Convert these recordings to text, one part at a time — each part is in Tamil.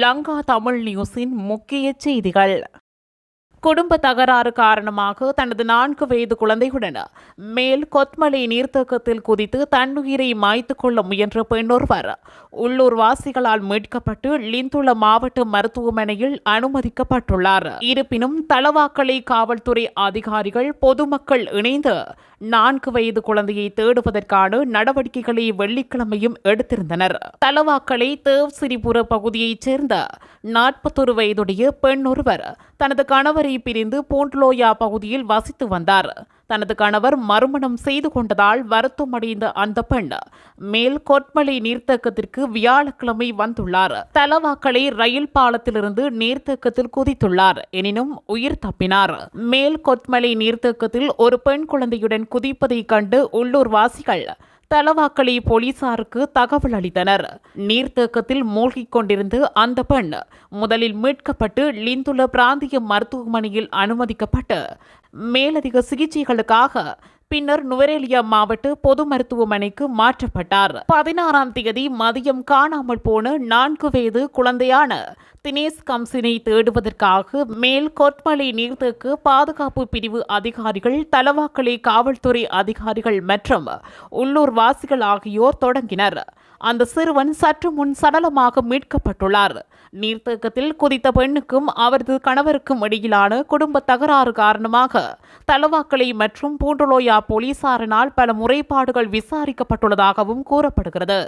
லங்கா தமிழ் நியூஸின் முக்கிய செய்திகள். குடும்ப தகராறு காரணமாக தனது 4 வயது குழந்தையுடன் மேல் கொத்மலை நீர்த்தேக்கத்தில் குதித்து தன்னுயிரை மாய்த்துக் கொள்ள முயன்ற பெண்ணொருவர் உள்ளூர் வாசிகளால் மீட்கப்பட்டு லிந்துள மாவட்ட மருத்துவமனையில் அனுமதிக்கப்பட்டுள்ளார். இருப்பினும் தலவாக்கலை காவல்துறை அதிகாரிகள் பொதுமக்கள் இணைந்து 4 வயது குழந்தையை தேடுவதற்கான நடவடிக்கைகளை வெள்ளிக்கிழமையும் எடுத்திருந்தனர். தலவாக்கலை தேவ்சிரிபுர பகுதியைச் சேர்ந்த 41 வயதுடைய பெண் ஒருவர் தனது கணவரை பிரிந்து பூண்ட்லோயா பகுதியில் வசித்து வந்தார். தனது கணவர் மறுமணம் செய்து கொண்டதால் வருத்தமடைந்த அந்த பெண் மேல் கொட்மலை நீர்த்தேக்கத்திற்கு வியாழக்கிழமை வந்துள்ளார். தலவாக்கலை ரயில் பாலத்திலிருந்து நீர்த்தேக்கத்தில் குதித்துள்ளார். எனினும் உயிர் தப்பினார். மேல் கொட்மலை நீர்த்தேக்கத்தில் ஒரு பெண் குழந்தையுடன் குதிப்பதை கண்டு உள்ளூர் வாசிகள் தலவாக்கலை போலீசாருக்கு தகவல் அளித்தனர். நீர்த்தேக்கத்தில் மூழ்கிக் கொண்டிருந்து அந்த பெண் முதலில் மீட்கப்பட்டு லிந்துள பிராந்திய மருத்துவமனையில் அனுமதிக்கப்பட்டு மேலதிக சிகிச்சைகளுக்காக பின்னர் நுவரெலியா மாவட்ட பொது மருத்துவமனைக்கு மாற்றப்பட்டார். 16ஆம் தேதி மதியம் காணாமல் போன 4 வயது குழந்தையான தினேஷ் கம்சினை தேடுவதற்காக மேல் கொட்மலை நீர்த்தேக்க பாதுகாப்பு பிரிவு அதிகாரிகள், தலவாக்கலை காவல்துறை அதிகாரிகள் மற்றும் உள்ளூர் வாசிகள் ஆகியோர் தொடங்கினர். அந்த சிறுவன் சற்று முன் சடலமாக மீட்கப்பட்டுள்ளார். நீர்த்தேக்கத்தில் குதித்த பெண்ணுக்கும் அவரது கணவருக்கும் இடையிலான குடும்ப தகராறு காரணமாக தலவாக்கலை மற்றும் பூண்டலோயா போலீசாரினால் பல முறைப்பாடுகள் விசாரிக்கப்பட்டுள்ளதாகவும் கூறப்படுகிறது.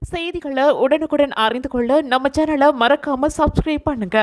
செய்திகளை உடனுக்குடன் அறிந்து கொள்ள நம்ம சேனலை மறக்காம சப்ஸ்கிரைப் பண்ணுங்க.